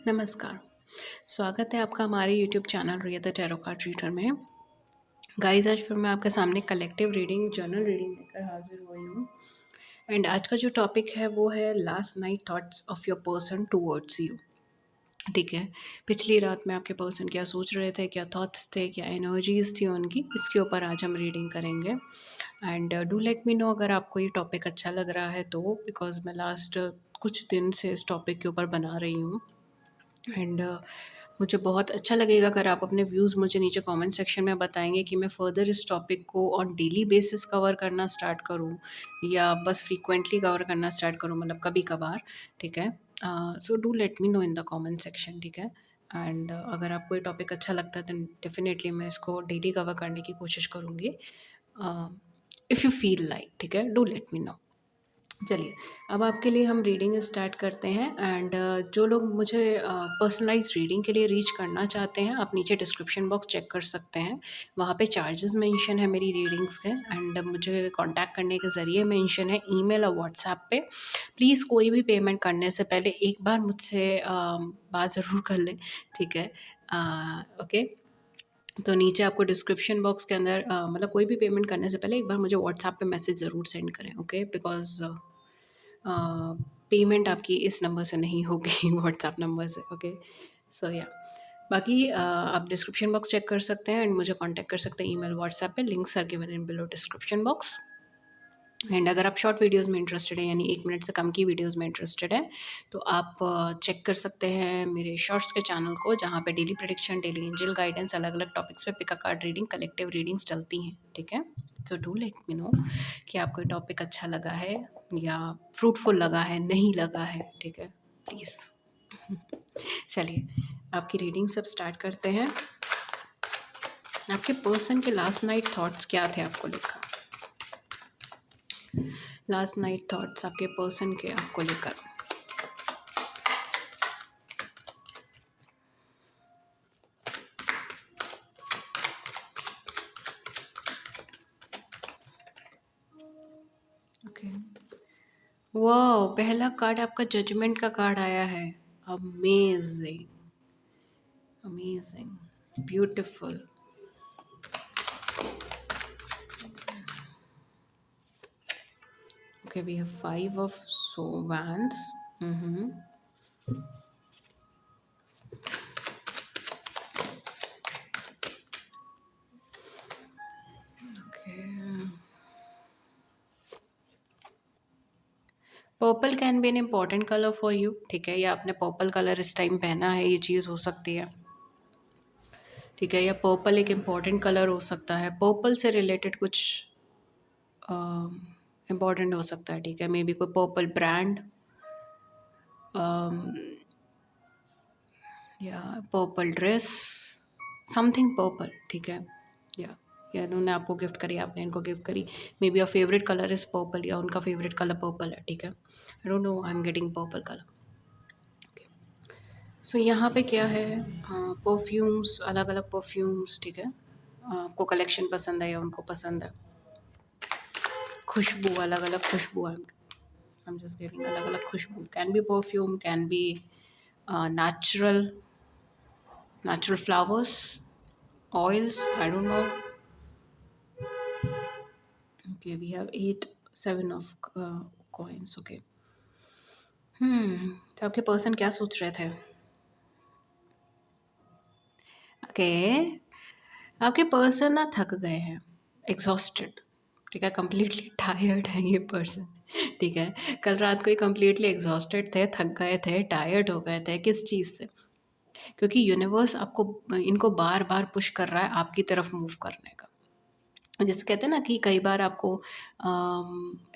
नमस्कार। स्वागत है आपका हमारे YouTube channel Riya the tarot card reader में। गाइस, आज फिर मैं आपके सामने कलेक्टिव रीडिंग, जर्नल रीडिंग लेकर हाज़िर हुई हूँ। एंड आज का जो टॉपिक है वो है last night thoughts of your person towards you. ठीक है? पिछली रात में आपके पर्सन क्या सोच रहे थे, क्या थॉट्स थे, क्या एनर्जीज़ थी उनकी, इसके ऊपर आज हम रीडिंग करेंगे। And do let me no अगर आपको ये टॉपिक अच्छा लग रहा है तो, बिकॉज़ मैं लास्ट कुछ दिन से इस टॉपिक के ऊपर बना रही हूँ। एंड मुझे बहुत अच्छा लगेगा अगर आप अपने व्यूज़ मुझे नीचे कमेंट सेक्शन में बताएँगे कि मैं फ़र्दर इस टॉपिक को ऑन डेली बेसिस कवर करना स्टार्ट करूँ या बस फ्रीक्वेंटली कवर करना स्टार्ट करूँ, मतलब कभी-कभार, ठीक है? So do let me know in the comment section, ठीक है? एंड अगर आपको ये टॉपिक अच्छा लगता है देन डेफ़िनेटली मैं इसको डेली कवर करने की कोशिश करूँगी। इफ़ यू फ़ील लाइक, ठीक है? Do let me no. चलिए, अब आपके लिए हम रीडिंग स्टार्ट करते हैं। एंड जो लोग मुझे पर्सनलाइज़ रीडिंग के लिए रीच करना चाहते हैं, आप नीचे डिस्क्रिप्शन बॉक्स चेक कर सकते हैं। वहाँ पे चार्जेस मेंशन है मेरी रीडिंग्स के, एंड मुझे कांटेक्ट करने के ज़रिए मेंशन है ईमेल और व्हाट्सएप पे। प्लीज़ कोई भी पेमेंट करने से पहले एक बार मुझसे बात ज़रूर कर लें, ठीक है? ओके। तो नीचे आपको डिस्क्रिप्शन बॉक्स के अंदर मतलब कोई भी पेमेंट करने से पहले एक बार मुझे व्हाट्सएप पे मैसेज ज़रूर सेंड करें, ओके? बिकॉज़ पेमेंट आपकी इस नंबर से नहीं होगी व्हाट्सएप नंबर से, ओके? सो या बाकी आप डिस्क्रिप्शन बॉक्स चेक कर सकते हैं एंड मुझे कांटेक्ट कर सकते हैं ईमेल, व्हाट्सएप पे। Links are given in below description box. And अगर आप शॉर्ट वीडियोस में इंटरेस्टेड हैं, यानी 1 मिनट से कम की वीडियोस में इंटरेस्टेड हैं, तो आप चेक कर सकते हैं मेरे शॉर्ट्स के चैनल को, जहाँ पे daily prediction, daily angel guidance, अलग-अलग टॉपिक्स पे pick a card reading, collective readings चलती हैं, ठीक है? So do let me know कि आपको ये टॉपिक अच्छा लगा है या फ्रूटफुल लगा है, नहीं लगा है, ठीक है? प्लीज़। चलिए, आपकी रीडिंग सब स्टार्ट करते हैं। आपके पर्सन के लास्ट नाइट थॉट्स क्या थे आपको लेकर? लास्ट नाइट थॉट्स आपके पर्सन के आपको लेकर। ओके। वाओ! पहला कार्ड आपका जजमेंट का कार्ड आया है। Amazing, amazing, beautiful. Okay, we have 5 of so wands। Hmm. Okay. Purple can be an important colour for you, ठीक है? या आपने पर्पल कलर इस टाइम पहना है, ये चीज़ हो सकती है, ठीक है? या पर्पल एक इम्पोर्टेंट कलर हो सकता है। पर्पल से रिलेटेड कुछ इम्पोर्टेंट हो सकता है, ठीक है? मेबी कोई पर्पल ब्रांड या पर्पल ड्रेस, समथिंग पर्पल, ठीक है? या उन्होंने आपको गिफ्ट करी, आपने इनको गिफ्ट करी। May be your favourite colour is purple, या उनका फेवरेट कलर पर्पल है, ठीक है? I don't know, I am getting purple colour. So यहाँ पे क्या है, परफ्यूम्स, अलग-अलग परफ्यूम्स, ठीक है? आपको कलेक्शन पसंद है या उनको पसंद है? खुशबू, अलग-अलग खुशबू, आई एम जस्ट गेटिंग अलग-अलग खुशबू। Can be perfume, can be natural flowers, oils, I don't know. Okay, we have 8, 7 of coins, okay. तो आपके पर्सन क्या सोच रहे थे? ओके, आपके पर्सन ना थक गए हैं, एग्जॉस्टेड, ठीक है? कंप्लीटली टायर्ड है ये पर्सन, ठीक है? कल रात को ये कंप्लीटली एग्जॉस्टेड थे, थक गए थे, टायर्ड हो गए थे। किस चीज़ से? क्योंकि यूनिवर्स आपको इनको बार-बार पुश कर रहा है आपकी तरफ मूव करने का। जैसे कहते हैं ना कि कई बार आपको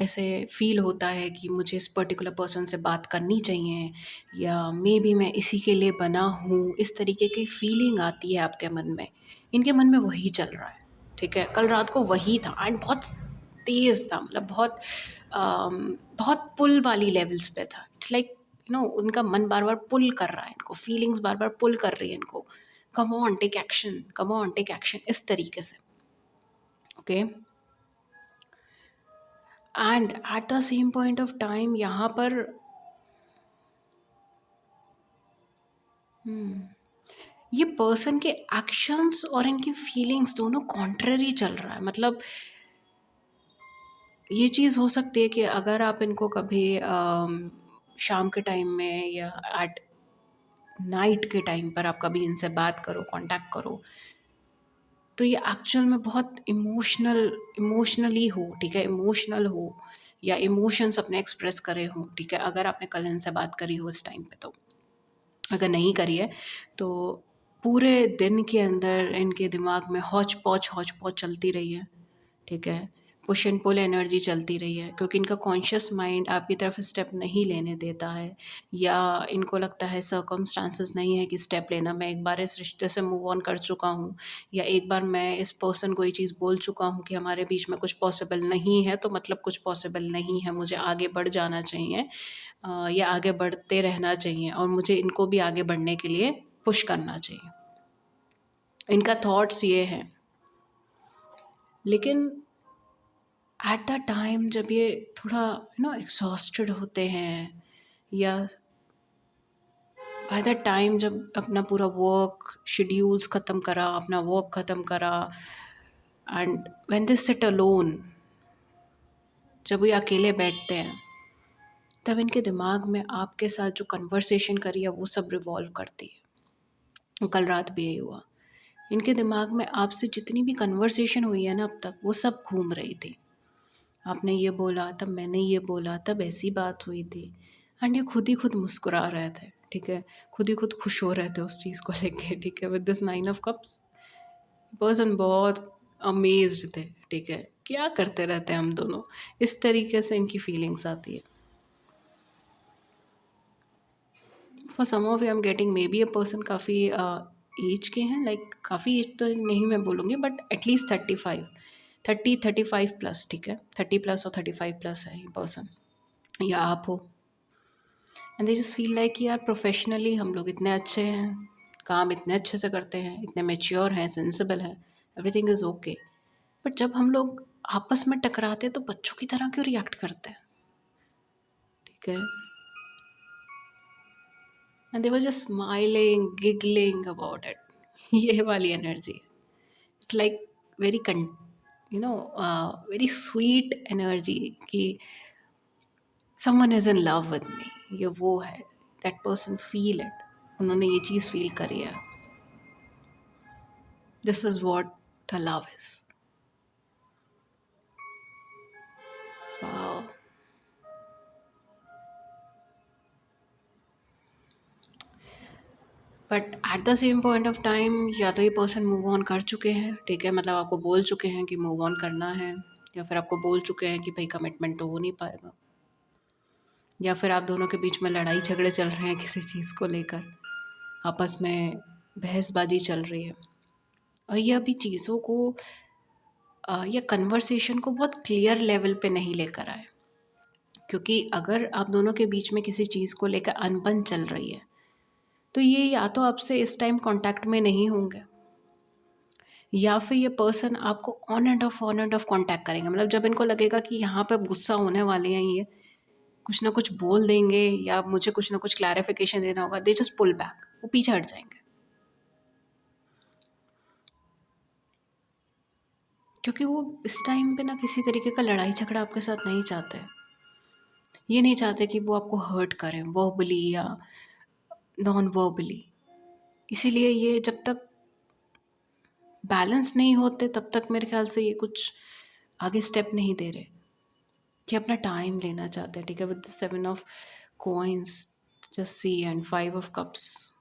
ऐसे फ़ील होता है कि मुझे इस पर्टिकुलर पर्सन से बात करनी चाहिए, या मे बी मैं इसी के लिए बना हूँ, इस तरीके की फ़ीलिंग आती है आपके मन में। इनके मन में वही चल रहा है, ठीक है? कल रात को वही था एंड बहुत तेज़ था, मतलब बहुत पुल वाली लेवल्स पे था। इट्स लाइक उनका मन बार-बार पुल कर रहा है इनको, फीलिंग्स बार-बार पुल कर रही है इनको। Come on take action, come on take action, इस तरीके से, okay? And at the same point of time यहाँ पर हुँ। ये पर्सन के एक्शंस और इनकी फीलिंग्स दोनों कॉन्ट्ररी चल रहा है। मतलब ये चीज़ हो सकती है कि अगर आप इनको कभी शाम के टाइम में या एट नाइट के टाइम पर आप कभी इनसे बात करो, कॉन्टैक्ट करो, तो ये एक्चुअल में बहुत इमोशनली हो, ठीक है? इमोशनल हो या इमोशंस अपने एक्सप्रेस करे हों, ठीक है? अगर आपने कल इनसे बात करी हो इस टाइम पे तो। अगर नहीं करी है तो पूरे दिन के अंदर इनके दिमाग में हौच-पौच चलती रही है, ठीक है? पुश एंड पुल एनर्जी चलती रही है क्योंकि इनका कॉन्शियस माइंड आपकी तरफ स्टेप नहीं लेने देता है, या इनको लगता है सर्कमस्टांसेस नहीं है कि स्टेप लेना। मैं एक बार इस रिश्ते से मूव ऑन कर चुका हूँ, या एक बार मैं इस पर्सन को ये चीज़ बोल चुका हूँ कि हमारे बीच में कुछ पॉसिबल नहीं है, तो मतलब कुछ पॉसिबल नहीं है, मुझे आगे बढ़ जाना चाहिए, या आगे बढ़ते रहना चाहिए और मुझे इनको भी आगे बढ़ने के लिए पुश करना चाहिए। इनका थॉट्स ये हैं। लेकिन एट द टाइम जब ये थोड़ा एग्जॉस्टेड होते हैं, या बाय द टाइम जब अपना पूरा वर्क शेड्यूल्स ख़त्म करा, अपना वर्क ख़त्म करा, and when they sit alone, जब ये अकेले बैठते हैं, तब इनके दिमाग में आपके साथ जो कन्वर्सेशन करी है वो सब रिवॉल्व करती है। कल रात भी यही हुआ। इनके दिमाग में आपसे जितनी भी कन्वर्सेशन हुई है ना अब तक, वो सब घूम रही थी। आपने ये बोला, तब मैंने ये बोला, तब ऐसी बात हुई थी। एंड ये खुद ही खुद मुस्कुरा रहे थे, ठीक है? खुद ही खुद खुश हो रहे थे उस चीज़ को लेके, ठीक है? With this 9 of cups, person बहुत अमेज़्ड थे, ठीक है? क्या करते रहते हैं हम दोनों? इस तरीके से इनकी फीलिंग्स आती है। For some of you I am getting maybe a person काफ़ी एज के हैं, लाइक काफ़ी एज तो नहीं मैं बोलूँगी, बट एटलीस्ट 35, 30-35 प्लस, ठीक है? 30 प्लस और 35 प्लस है ये पर्सन, या आप हो। And they just feel like कि यार प्रोफेशनली हम लोग इतने अच्छे हैं, काम इतने अच्छे से करते हैं, इतने मेच्योर हैं, सेंसिबल हैं, एवरीथिंग इज़ ओके, बट जब हम लोग आपस में टकराते हैं तो बच्चों की तरह क्यों रिएक्ट करते हैं, ठीक है? And they were just smiling, giggling about it. ये वाली energy, it's like very you know very sweet energy कि someone is in love with me, ये वो है, दैट पर्सन फील इट, उन्होंने ये चीज़ फील करी है, this is what the love is. But at the same point of time, या तो ये पर्सन मूव ऑन कर चुके हैं, ठीक है? मतलब आपको बोल चुके हैं कि मूव ऑन करना है, या फिर आपको बोल चुके हैं कि भाई कमिटमेंट तो हो नहीं पाएगा, या फिर आप दोनों के बीच में लड़ाई झगड़े चल रहे हैं किसी चीज़ को लेकर, आपस में बहसबाजी चल रही है, और ये अभी चीज़ों को या कन्वर्सेशन को बहुत क्लियर लेवल पे नहीं लेकर आए। क्योंकि अगर आप दोनों के बीच में किसी चीज़ को लेकर अनबन चल रही है, तो ये या तो आपसे इस टाइम कांटेक्ट में नहीं होंगे, या फिर ये पर्सन आपको ऑन एंड ऑफ कांटेक्ट करेंगे। मतलब जब इनको लगेगा कि यहाँ पे गुस्सा होने वाले हैं ये, कुछ ना कुछ बोल देंगे या मुझे कुछ ना कुछ क्लैरिफिकेशन देना होगा, दे जस्ट पुल बैक, वो पीछे हट जाएंगे। क्योंकि वो इस टाइम पे ना किसी तरीके का लड़ाई झगड़ा आपके साथ नहीं चाहते। ये नहीं चाहते कि वो आपको हर्ट करें वर्बली या नॉन वर्बली। इसीलिए ये जब तक बैलेंस नहीं होते तब तक मेरे ख्याल से ये कुछ आगे स्टेप नहीं दे रहे, कि अपना टाइम लेना चाहते हैं, ठीक है? With the 7 of coins, just see, and 5 of cups,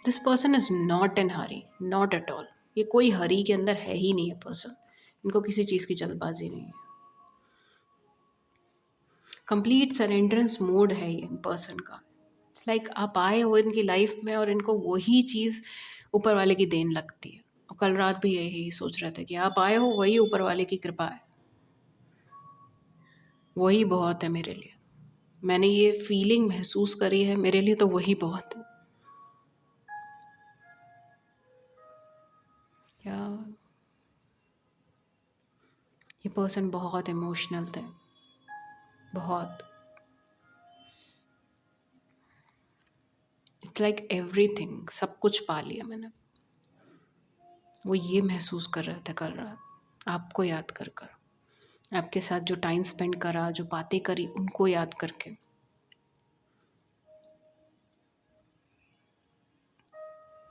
this person is not in Hari, not at all. ये कोई हरी के अंदर है ही नहीं है पर्सन, इनको किसी चीज़ की जल्दबाजी नहीं है। कंप्लीट सरेंडरेंस मोड है ये इन पर्सन का। इट्स लाइक आप आए हो इनकी लाइफ में और इनको वही चीज़ ऊपर वाले की देन लगती है। और कल रात भी यही सोच रहे थे कि आप आए हो, वही ऊपर वाले की कृपा है, वही बहुत है मेरे लिए। मैंने ये फीलिंग महसूस करी है, मेरे लिए तो वही बहुत है। या ये पर्सन बहुत इमोशनल थे, बहुत। इट्स लाइक एवरीथिंग, सब कुछ पा लिया मैंने। वो ये महसूस कर रहे थे कल रात, आपको याद कर कर, आपके साथ जो टाइम स्पेंड करा, जो बातें करी, उनको याद करके।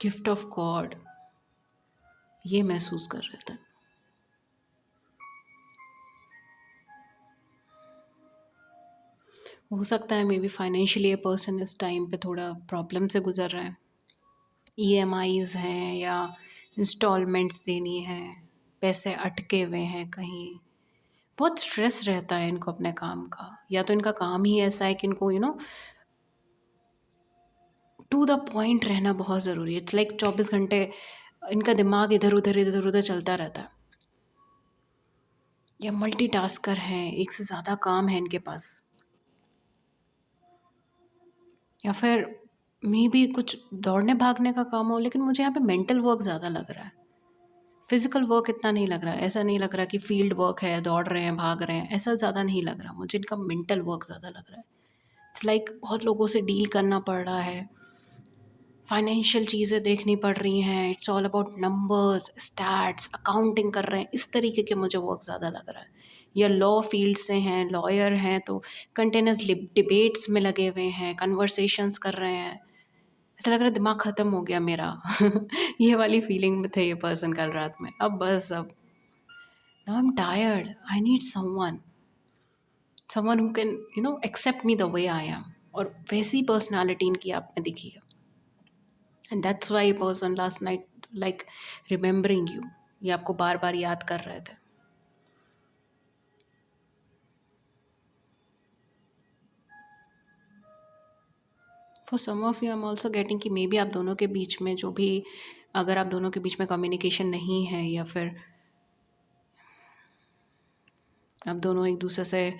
गिफ्ट ऑफ गॉड, ये महसूस कर रहे थे। हो सकता है मे बी फाइनेंशियली ये पर्सन इस टाइम पे थोड़ा प्रॉब्लम से गुजर रहा है। ईएमआईज़ हैं या इंस्टॉलमेंट्स देनी है, पैसे अटके हुए हैं कहीं। बहुत स्ट्रेस रहता है इनको अपने काम का, या तो इनका काम ही ऐसा है कि इनको टू द पॉइंट रहना बहुत ज़रूरी है। इट्स लाइक 24 घंटे इनका दिमाग इधर उधर चलता रहता है, या मल्टीटास्कर हैं, एक से ज़्यादा काम है इनके पास, या फिर मे बी कुछ दौड़ने भागने का काम हो, लेकिन मुझे यहाँ पे मेंटल वर्क ज़्यादा लग रहा है। फिजिकल वर्क इतना नहीं लग रहा है, ऐसा नहीं लग रहा कि फील्ड वर्क है, दौड़ रहे हैं, भाग रहे हैं, ऐसा ज़्यादा नहीं लग रहा। मुझे इनका मेंटल वर्क ज़्यादा लग रहा है। इट्स लाइक बहुत लोगों से डील करना पड़ रहा है, फाइनेंशियल चीज़ें देखनी पड़ रही हैं, it's all about numbers, stats, accounting कर रहे हैं, इस तरीके के मुझे वर्क ज़्यादा लग रहा है। या लॉ फील्ड से हैं, लॉयर हैं, तो कंटिन्यूस डिबेट्स में लगे हुए हैं, कन्वर्सेशंस कर रहे हैं। ऐसा लग रहा है दिमाग ख़त्म हो गया मेरा। ये वाली फीलिंग में थे ये पर्सन कल रात में। अब बस अब now I am tired, I need someone who can accept me the way I am. और वैसी पर्सनालिटी इनकी आप में दिखी है। And that's why person last night like remembering you, ये आपको बार बार याद कर रहे थे। For some of you I am also getting कि मे बी आप दोनों के बीच में जो भी, अगर आप दोनों के बीच में कम्युनिकेशन नहीं है, या फिर आप दोनों एक दूसरे से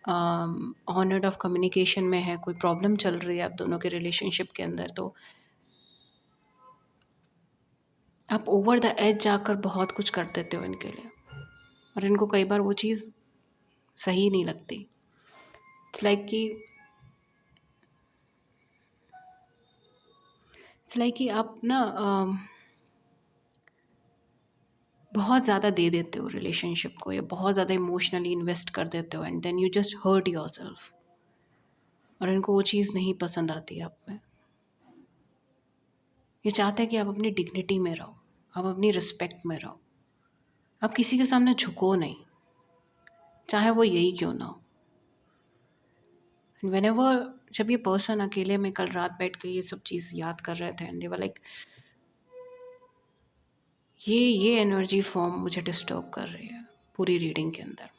ऑनर्ड ऑफ कम्युनिकेशन में है, कोई प्रॉब्लम चल रही है आप दोनों के रिलेशनशिप के अंदर, तो आप ओवर द एज जाकर बहुत कुछ कर देते हो इनके लिए, और इनको कई बार वो चीज़ सही नहीं लगती। इट्स लाइक कि आप ना बहुत ज़्यादा दे देते हो रिलेशनशिप को, या बहुत ज़्यादा इमोशनली इन्वेस्ट कर देते हो, and then you just hurt yourself. और इनको वो चीज़ नहीं पसंद आती आप में। ये चाहते हैं कि आप अपनी डिग्निटी में रहो, आप अपनी रिस्पेक्ट में रहो, आप किसी के सामने झुको नहीं, चाहे वो यही क्यों ना हो। एंड व्हेनेवर, जब ये पर्सन अकेले में कल रात बैठ के ये सब चीज़ याद कर रहे थे, एंड दे वर लाइक, ये एनर्जी फॉर्म मुझे डिस्टर्ब कर रही है पूरी रीडिंग के अंदर।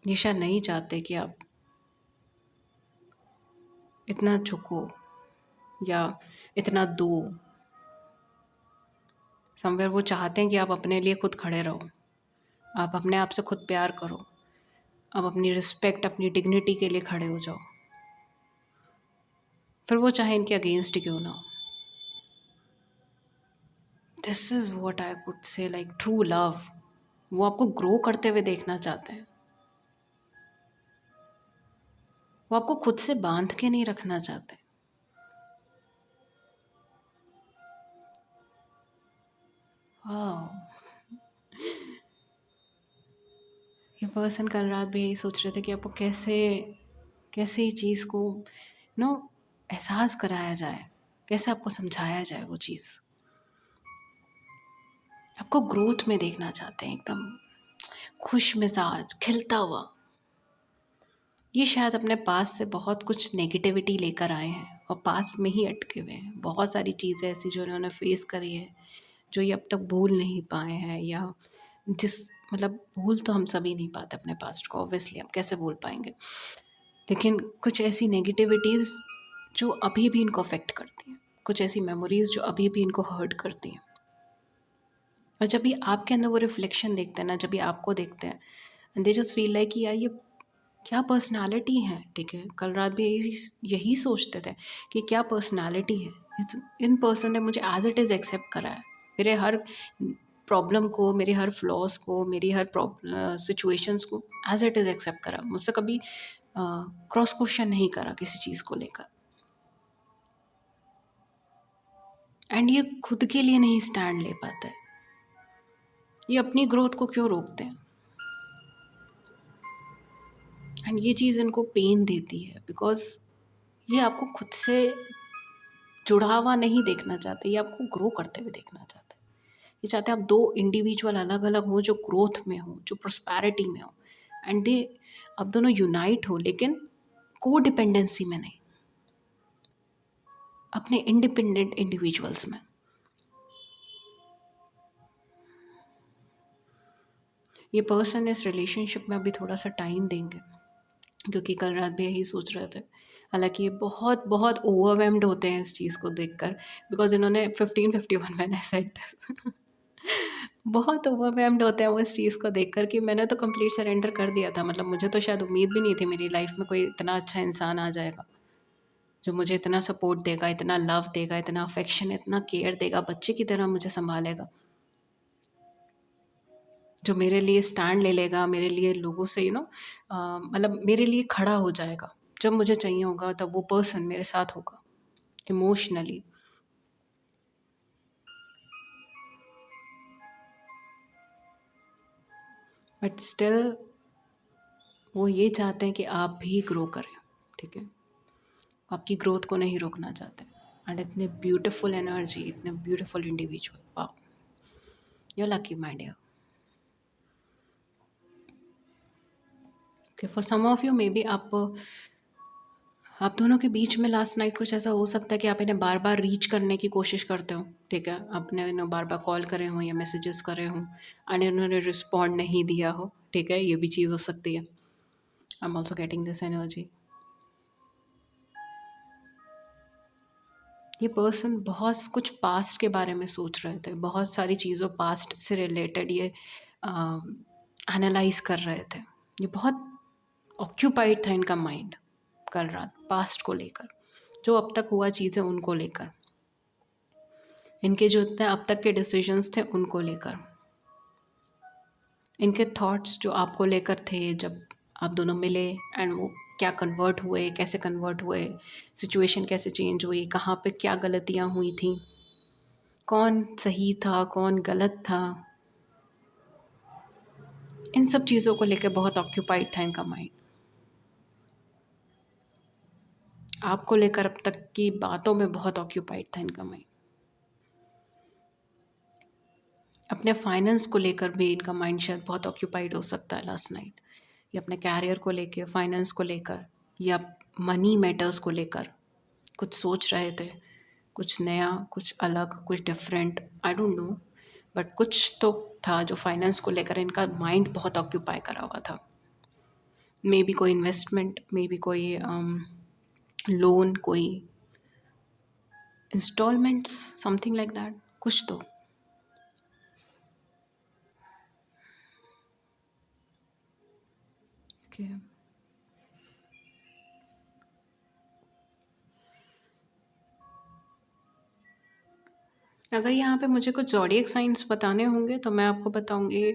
ये शायद नहीं चाहते कि आप इतना झुको या इतना दो। समवेयर वो चाहते हैं कि आप अपने लिए खुद खड़े रहो, आप अपने आप से खुद प्यार करो, आप अपनी रिस्पेक्ट, अपनी डिग्निटी के लिए खड़े हो जाओ, फिर वो चाहे इनके अगेंस्ट क्यों ना हो। This is what I would say like true love. वो आपको ग्रो करते हुए देखना चाहते हैं, वो आपको खुद से बांध के नहीं रखना चाहते। वाह, ये पर्सन कल रात भी यही सोच रहे थे कि आपको कैसे कैसे ही चीज़ को नो एहसास कराया जाए, कैसे आपको समझाया जाए वो चीज़। आपको ग्रोथ में देखना चाहते हैं, एकदम खुश मिजाज, खिलता हुआ। ये शायद अपने पास से बहुत कुछ नेगेटिविटी लेकर आए हैं, और पास में ही अटके हुए हैं। बहुत सारी चीज़ें ऐसी जो इन्होंने फेस करी है, जो ये अब तक भूल नहीं पाए हैं, या जिस मतलब भूल तो हम सभी नहीं पाते अपने पास्ट को, ऑब्वियसली हम कैसे भूल पाएंगे, लेकिन कुछ ऐसी नेगेटिविटीज़ जो अभी भी इनको अफेक्ट करती हैं, कुछ ऐसी मेमोरीज़ जो अभी भी इनको हर्ट करती हैं। और जब ये आपके अंदर वो रिफ्लेक्शन देखते हैं ना, जब ये आपको देखते हैं, and they just feel like कि यार ये क्या पर्सनालिटी है। ठीक है, कल रात भी यही सोचते थे कि क्या पर्सनालिटी है। इन पर्सन ने मुझे एज इट इज़ एक्सेप्ट करा है, मेरे हर प्रॉब्लम को, मेरे हर फ्लॉज को, मेरी हर सिचुएशंस को एज इट इज़ एक्सेप्ट करा। मुझसे कभी क्रॉस क्वेश्चन नहीं करा किसी चीज़ को लेकर, एंड ये खुद के लिए नहीं स्टैंड ले पाते, ये अपनी ग्रोथ को क्यों रोकते हैं, एंड ये चीज़ इनको पेन देती है बिकॉज ये आपको खुद से जुड़ा हुआ नहीं देखना चाहते, ये आपको ग्रो करते हुए देखना चाहते हैं। ये चाहते हैं आप दो इंडिविजुअल अलग अलग हो, जो ग्रोथ में हो, जो प्रोस्पैरिटी में हो, एंड दे अब दोनों यूनाइट हो, लेकिन को डिपेंडेंसी में नहीं, अपने इंडिपेंडेंट इंडिविजुअल्स में। ये पर्सन इस रिलेशनशिप में अभी थोड़ा सा टाइम देंगे, क्योंकि कल रात भी यही सोच रहे थे। हालांकि ये बहुत बहुत ओवरवेम्ड होते हैं इस चीज़ को देखकर, बिकॉज इन्होंने 1551 मैंने सेट बहुत ओवरवेम्ड होते हैं वो इस चीज़ को देखकर कि मैंने तो कंप्लीट सरेंडर कर दिया था। मतलब मुझे तो शायद उम्मीद भी नहीं थी मेरी लाइफ में कोई इतना अच्छा इंसान आ जाएगा, जो मुझे इतना सपोर्ट देगा, इतना लव देगा, इतना अफेक्शन, इतना केयर देगा, बच्चे की तरह मुझे संभालेगा, जो मेरे लिए स्टैंड ले लेगा, मेरे लिए लोगों से मतलब मेरे लिए खड़ा हो जाएगा। जब मुझे चाहिए होगा तब वो पर्सन मेरे साथ होगा इमोशनली। बट स्टिल वो ये चाहते हैं कि आप भी ग्रो करें, ठीक है, आपकी ग्रोथ को नहीं रोकना चाहते। एंड इतने ब्यूटीफुल एनर्जी, इतने beautiful individual, wow, you lucky my dear. Okay, for some of you maybe आप दोनों के बीच में लास्ट नाइट कुछ ऐसा हो सकता है कि आप इन्हें बार बार रीच करने की कोशिश करते हो, ठीक है, आपने इन्हें बार बार कॉल करे हों या मैसेजेस करे हों, एंड इन्होंने रिस्पॉन्ड नहीं दिया हो, ठीक है, ये भी चीज़ हो सकती है। आई am also getting this energy. ये पर्सन बहुत कुछ पास्ट के बारे में सोच रहे थे, बहुत सारी चीज़ों पास्ट से रिलेटेड ये एनालाइज कर रहे थे। ये बहुत ऑक्यूपाइड था इनका माइंड कल रात पास्ट को लेकर, जो अब तक हुआ चीज़ें उनको लेकर, इनके जो इतने अब तक के डिसीजंस थे उनको लेकर, इनके थॉट्स जो आपको लेकर थे जब आप दोनों मिले, एंड वो क्या कन्वर्ट हुए, कैसे कन्वर्ट हुए, सिचुएशन कैसे चेंज हुई, कहाँ पे क्या गलतियाँ हुई थी, कौन सही था कौन गलत था, इन सब चीज़ों को लेकर बहुत ऑक्यूपाइड था इनका माइंड। आपको लेकर अब तक की बातों में बहुत ऑक्यूपाइड था इनका माइंड। अपने फाइनेंस को लेकर भी इनका माइंड शायद बहुत ऑक्यूपाइड हो सकता है लास्ट नाइट, या अपने कैरियर को लेकर, फाइनेंस को लेकर, या मनी मैटर्स को लेकर कुछ सोच रहे थे, कुछ नया, कुछ अलग, कुछ different, I don't no, but कुछ तो था जो फाइनेंस को लेकर इनका माइंड बहुत ऑक्यूपाई करा हुआ था। मे बी कोई इन्वेस्टमेंट, मे बी कोई लोन, कोई इंस्टॉलमेंट्स, समथिंग लाइक दैट, कुछ तो। ओके, अगर यहाँ पे मुझे कुछ ज़ोडिएक साइंस बताने होंगे तो मैं आपको बताऊंगी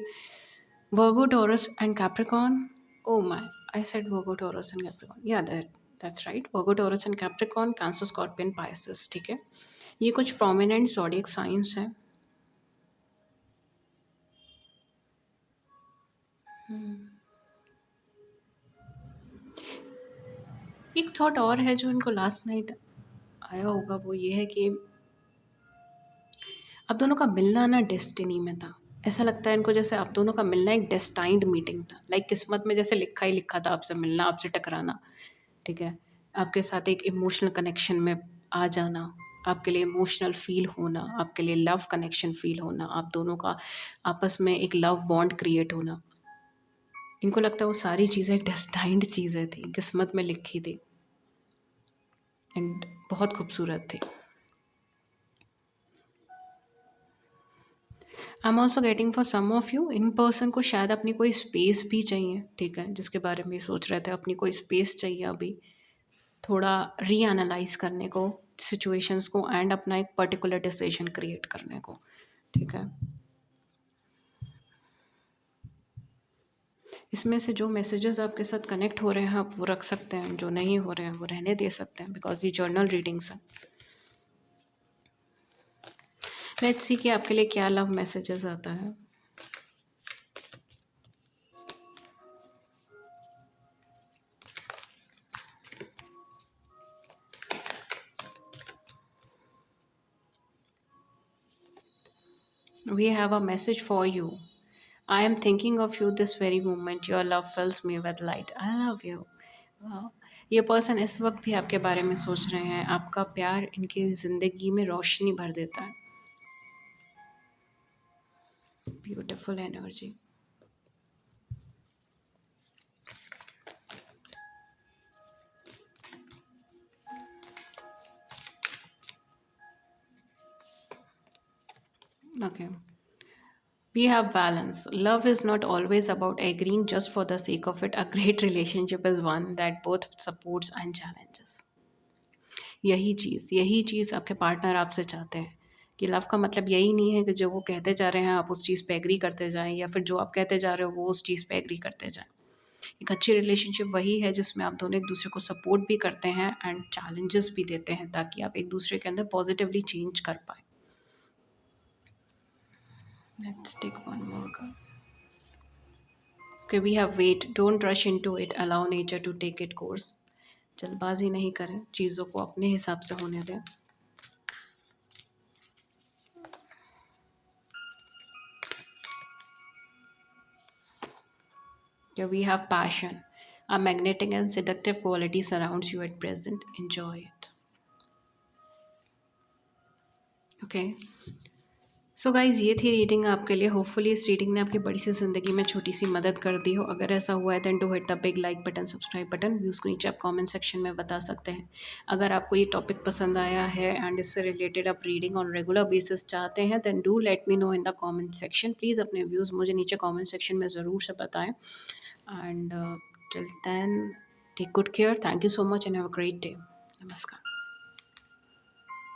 Virgo, Taurus and Capricorn. Oh my, I said Virgo, Taurus and Capricorn, yeah that's right, Virgo, Taurus and Capricorn, Cancer, Scorpion, Pisces, ठीक है, ये कुछ प्रोमिनेंट ज़ोडिएक साइंस हैं। एक थॉट और है जो इनको लास्ट नाइट आया होगा, वो ये है कि आप दोनों का मिलना ना डेस्टिनी में था। ऐसा लगता है इनको जैसे आप दोनों का मिलना एक डेस्टाइंड मीटिंग था, लाइक किस्मत में जैसे लिखा ही लिखा था आपसे मिलना, आपसे टकराना, ठीक है, आपके साथ एक इमोशनल कनेक्शन में आ जाना, आपके लिए इमोशनल फील होना, आपके लिए लव कनेक्शन फील होना, आप दोनों का आपस में एक लव बॉन्ड क्रिएट होना। इनको लगता है वो सारी चीज़ें एक डेस्टाइंड चीज़ें थी, किस्मत में लिखी थी, एंड बहुत खूबसूरत थी। I am also getting for some of you, इन पर्सन को शायद अपनी कोई स्पेस भी चाहिए, ठीक है, जिसके बारे में सोच रहे थे, अपनी कोई स्पेस चाहिए अभी, थोड़ा री एनालाइज करने को सिचुएशंस को, एंड अपना एक पर्टिकुलर डिसीजन क्रिएट करने को, ठीक है। इसमें से जो मैसेजेस आपके साथ कनेक्ट हो रहे हैं आप वो रख सकते हैं, जो नहीं हो रहे हैं वो रहने दे सकते हैं, बिकॉज ये जर्नल रीडिंग्स है। लेट्स सी कि आपके लिए क्या लव मैसेजेस आता है। We have a message for you. I am thinking of you this very moment. Your love fills me with light. I love you. वाह! ये पर्सन इस वक्त भी आपके बारे में सोच रहे हैं। आपका प्यार इनकी ज़िंदगी में रोशनी भर देता है। Beautiful energy. Okay. We have balance. Love is not always about agreeing just for the sake of it. A great relationship is one that both supports and challenges. यही चीज़ आपके पार्टनर आपसे चाहते हैं कि लव का मतलब यही नहीं है कि जो वो कहते जा रहे हैं आप उस चीज़ पे एग्री करते जाएँ, या फिर जो आप कहते जा रहे हो वो उस चीज़ पे एग्री करते जाएँ। एक अच्छी रिलेशनशिप वही है जिसमें आप दोनों एक दूसरे को सपोर्ट भी करते हैं एंड चैलेंजेस भी देते हैं, ताकि आप एक दूसरे के अंदर पॉजिटिवली चेंज कर पाएँ। Let's take one more card. Okay, we have wait, don't rush into it, allow nature to take it course. जल्दबाजी नहीं करें, चीज़ों को अपने हिसाब से होने दें। Here we have passion. A magnetic and seductive quality surrounds you at present. Enjoy it. Okay. So guys, ये थी रीडिंग आपके लिए। होपफुली इस रीडिंग ने आपकी बड़ी सी ज़िंदगी में छोटी सी मदद कर दी हो। अगर ऐसा हुआ है then do hit the big like button, subscribe button. Views को नीचे आप कमेंट सेक्शन में बता सकते हैं। अगर आपको ये टॉपिक पसंद आया है एंड इससे रिलेटेड आप रीडिंग ऑन रेगुलर बेसिस चाहते हैं then do let me know in the comment section. Please अपने व्यूज़ मुझे नीचे कमेंट सेक्शन में ज़रूर से बताएं। And till then take good care. Thank you so much and have a great day. नमस्कार।